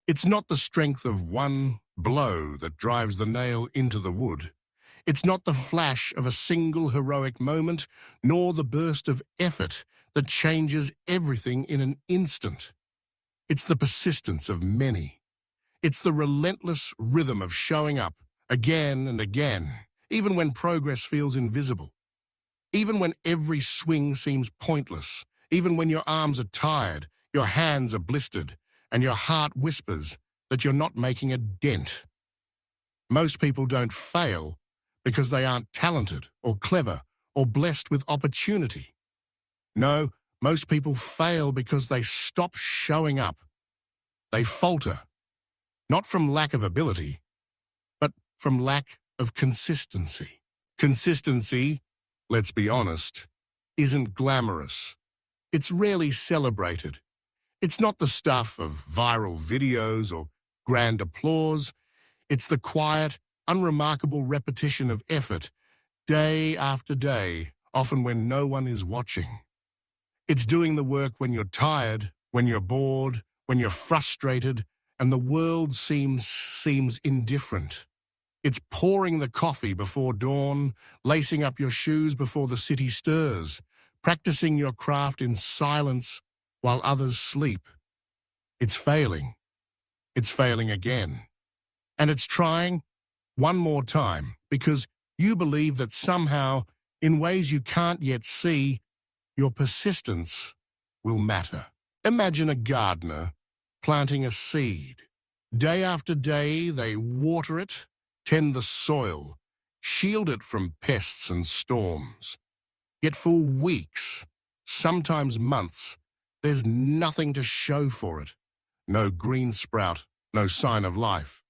It's not the strength of one blow that drives the nail into the wood. It's not the flash of a single heroic moment, nor the burst of effort that changes everything in an instant. It's the persistence of many. It's the relentless rhythm of showing up again and again, even when progress feels invisible, even when every swing seems pointless, even when your arms are tired, your hands are blistered, and your heart whispers that you're not making a dent. Most people don't fail because they aren't talented or clever or blessed with opportunity. No, most people fail because they stop showing up. They falter, not from lack of ability, but from lack of consistency. Consistency, let's be honest, isn't glamorous. It's rarely celebrated. It's not the stuff of viral videos or grand applause. It's the quiet, unremarkable repetition of effort, day after day, often when no one is watching. It's doing the work when you're tired, when you're bored, when you're frustrated, and the world seems indifferent. It's pouring the coffee before dawn, lacing up your shoes before the city stirs, practicing your craft in silence while others sleep. It's failing. It's failing again. And it's trying one more time because you believe that somehow, in ways you can't yet see, your persistence will matter. Imagine a gardener planting a seed. Day after day, they water it, tend the soil, shield it from pests and storms. Yet for weeks, sometimes months, there's nothing to show for it. No green sprout, no sign of life.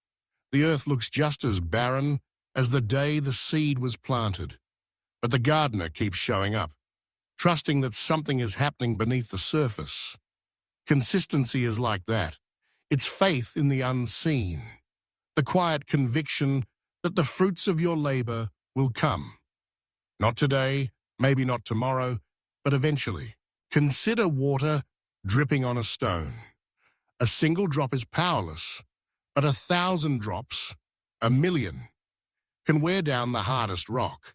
The earth looks just as barren as the day the seed was planted. But the gardener keeps showing up, trusting that something is happening beneath the surface. Consistency is like that. It's faith in the unseen, the quiet conviction that the fruits of your labor will come. Not today, maybe not tomorrow, but eventually. Consider water dripping on a stone. A single drop is powerless, but 1,000 drops, 1,000,000, can wear down the hardest rock.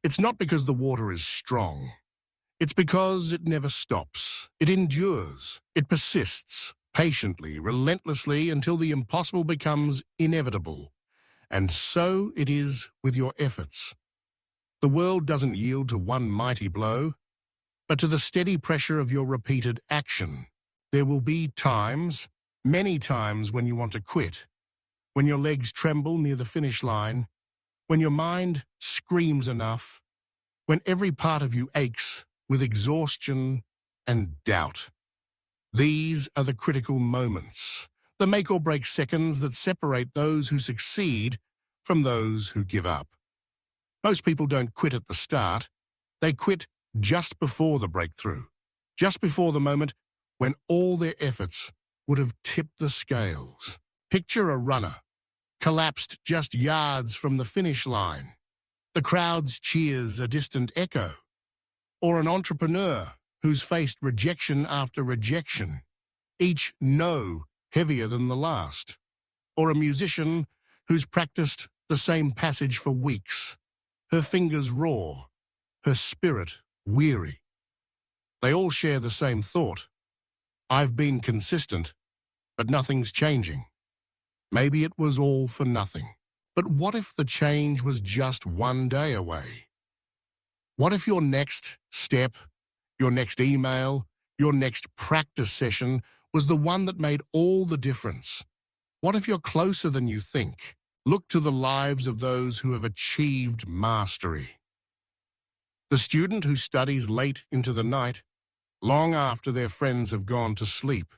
It's not because the water is strong. It's because it never stops. It endures. It persists, patiently, relentlessly, until the impossible becomes inevitable. And so it is with your efforts. The world doesn't yield to one mighty blow, but to the steady pressure of your repeated action. There will be times, many times, when you want to quit, when your legs tremble near the finish line, when your mind screams enough, when every part of you aches with exhaustion and doubt. These are the critical moments, the make-or-break seconds that separate those who succeed from those who give up. Most people don't quit at the start. They quit just before the breakthrough, just before the moment when all their efforts would have tipped the scales. Picture a runner, collapsed just yards from the finish line. The crowd's cheers a distant echo. Or an entrepreneur who's faced rejection after rejection, each no heavier than the last. Or a musician who's practiced the same passage for weeks, her fingers raw, her spirit weary. They all share the same thought. I've been consistent, but nothing's changing. Maybe it was all for nothing. But what if the change was just one day away? What if your next step, your next email, your next practice session was the one that made all the difference? What if you're closer than you think? Look to the lives of those who have achieved mastery. The student who studies late into the night, long after their friends have gone to sleep.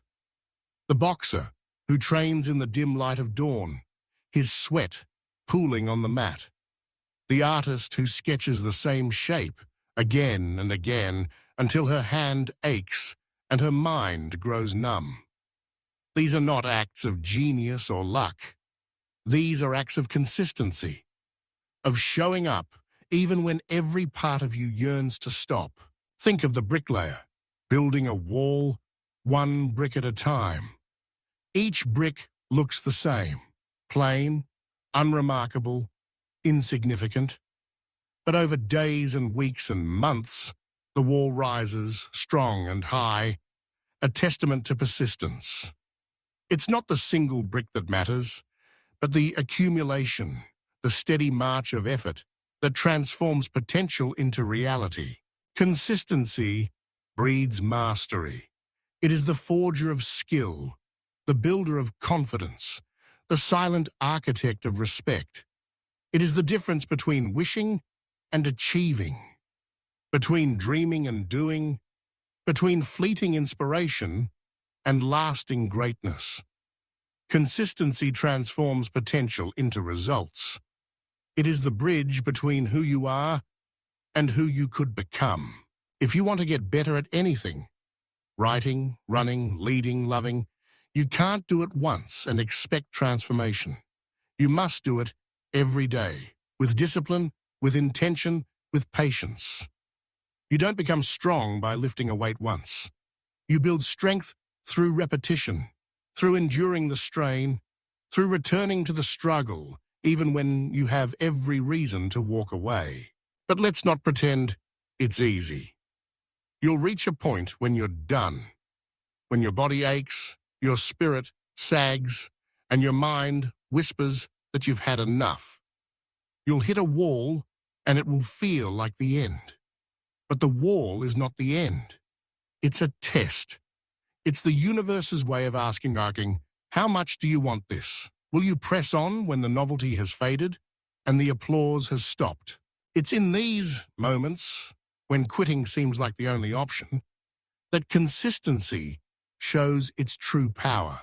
The boxer who trains in the dim light of dawn, his sweat pooling on the mat. The artist who sketches the same shape again and again until her hand aches and her mind grows numb. These are not acts of genius or luck. These are acts of consistency, of showing up even when every part of you yearns to stop. Think of the bricklayer, building a wall, one brick at a time. Each brick looks the same, plain, unremarkable, insignificant. But over days and weeks and months, the wall rises, strong and high, a testament to persistence. It's not the single brick that matters, but the accumulation, the steady march of effort that transforms potential into reality. Consistency breeds mastery. It is the forger of skill, the builder of confidence, the silent architect of respect. It is the difference between wishing and achieving, between dreaming and doing, between fleeting inspiration and lasting greatness. Consistency transforms potential into results. It is the bridge between who you are and who you could become. If you want to get better at anything, writing, running, leading, loving, you can't do it once and expect transformation. You must do it every day, with discipline, with intention, with patience. You don't become strong by lifting a weight once. You build strength through repetition, through enduring the strain, through returning to the struggle, even when you have every reason to walk away. But let's not pretend it's easy. You'll reach a point when you're done, when your body aches, your spirit sags, and your mind whispers that you've had enough. You'll hit a wall, and it will feel like the end. But the wall is not the end. It's a test. It's the universe's way of asking, how much do you want this? Will you press on when the novelty has faded and the applause has stopped? It's in these moments, when quitting seems like the only option, that consistency shows its true power.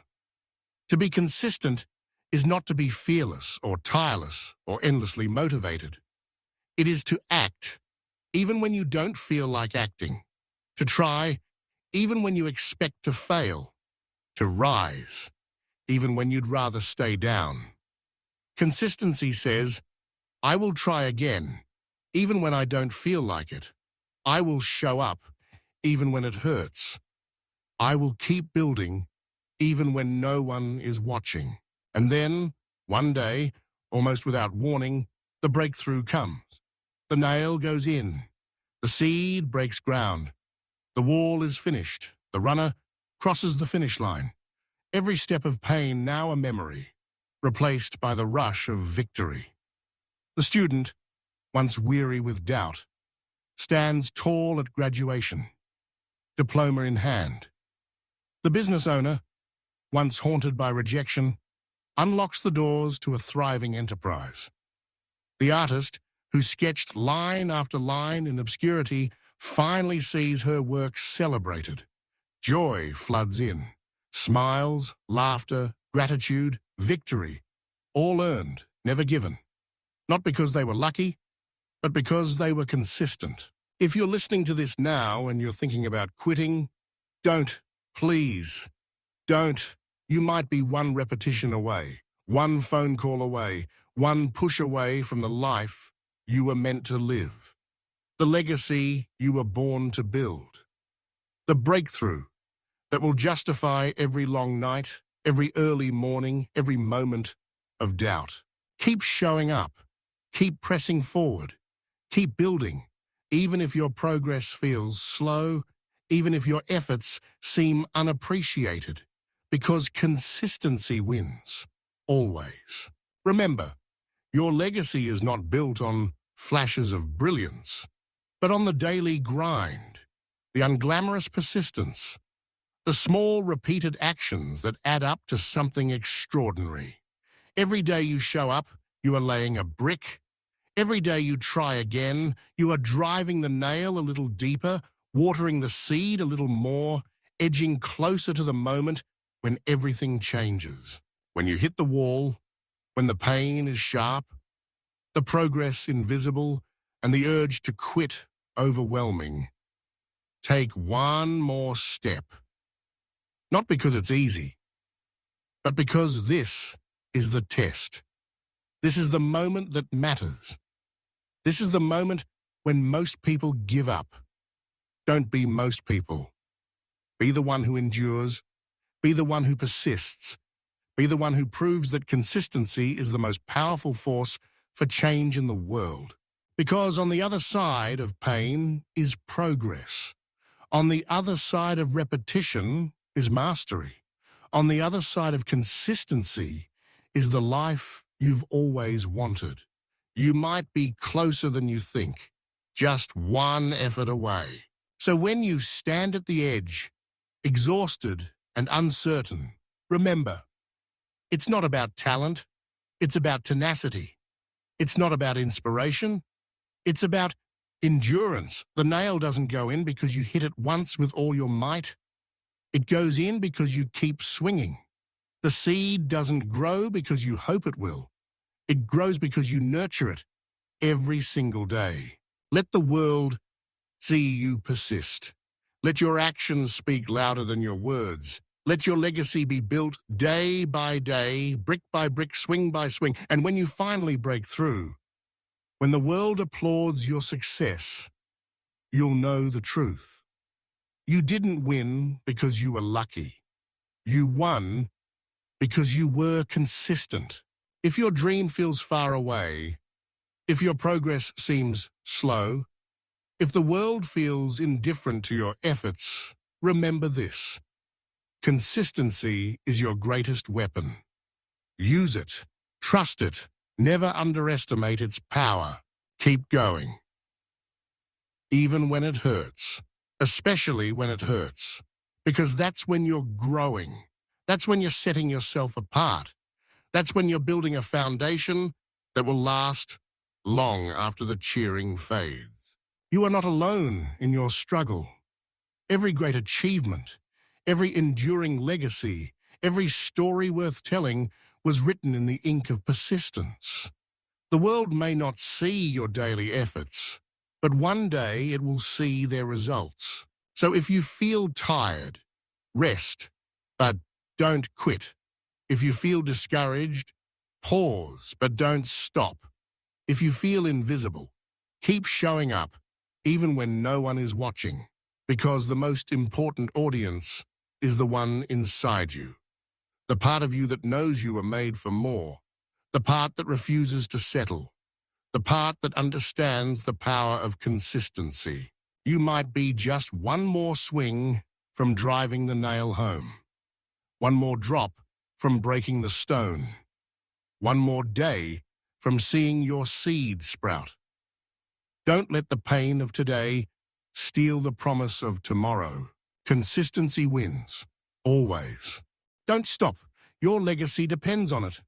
To be consistent is not to be fearless or tireless or endlessly motivated. It is to act, even when you don't feel like acting, to try, even when you expect to fail, to rise, even when you'd rather stay down. Consistency says, I will try again, even when I don't feel like it. I will show up, even when it hurts. I will keep building, even when no one is watching. And then, one day, almost without warning, the breakthrough comes. The nail goes in. The seed breaks ground. The wall is finished. The runner crosses the finish line. Every step of pain now a memory, replaced by the rush of victory. The student, once weary with doubt, stands tall at graduation, diploma in hand. The business owner, once haunted by rejection, unlocks the doors to a thriving enterprise. The artist, who sketched line after line in obscurity, finally sees her work celebrated. Joy floods in. Smiles, laughter, gratitude, victory, all earned, never given. Not because they were lucky, but because they were consistent. If you're listening to this now and you're thinking about quitting, don't, please, don't. You might be one repetition away, one phone call away, one push away from the life you were meant to live, the legacy you were born to build, the breakthrough that will justify every long night, every early morning, every moment of doubt. Keep showing up, keep pressing forward, keep building, even if your progress feels slow, even if your efforts seem unappreciated, because consistency wins, always. Remember, your legacy is not built on flashes of brilliance, but on the daily grind, the unglamorous persistence, the small repeated actions that add up to something extraordinary. Every day you show up, you are laying a brick. Every day you try again, you are driving the nail a little deeper, watering the seed a little more, edging closer to the moment when everything changes. When you hit the wall, when the pain is sharp, the progress invisible, and the urge to quit overwhelming, take one more step. Not because it's easy, but because this is the test. This is the moment that matters. This is the moment when most people give up. Don't be most people. Be the one who endures. Be the one who persists. Be the one who proves that consistency is the most powerful force for change in the world. Because on the other side of pain is progress. On the other side of repetition is mastery. On the other side of consistency is the life you've always wanted. You might be closer than you think, just one effort away. So when you stand at the edge, exhausted and uncertain, remember, it's not about talent, it's about tenacity. It's not about inspiration, it's about endurance. The nail doesn't go in because you hit it once with all your might. It goes in because you keep swinging. The seed doesn't grow because you hope it will. It grows because you nurture it every single day. Let the world see you persist. Let your actions speak louder than your words. Let your legacy be built day by day, brick by brick, swing by swing. And when you finally break through, when the world applauds your success, you'll know the truth. You didn't win because you were lucky. You won because you were consistent. If your dream feels far away, if your progress seems slow, if the world feels indifferent to your efforts, remember this. Consistency is your greatest weapon. Use it. Trust it. Never underestimate its power. Keep going. Even when it hurts. Especially when it hurts. Because that's when you're growing. That's when you're setting yourself apart. That's when you're building a foundation that will last long after the cheering fades. You are not alone in your struggle. Every great achievement, every enduring legacy, every story worth telling was written in the ink of persistence. The world may not see your daily efforts, but one day it will see their results. So if you feel tired, rest, but don't quit. If you feel discouraged, pause, but don't stop. If you feel invisible, keep showing up, even when no one is watching, because the most important audience is the one inside you. The part of you that knows you are made for more. The part that refuses to settle. The part that understands the power of consistency. You might be just one more swing from driving the nail home. One more drop from breaking the stone. One more day from seeing your seed sprout. Don't let the pain of today steal the promise of tomorrow. Consistency wins, always. Don't stop. Your legacy depends on it.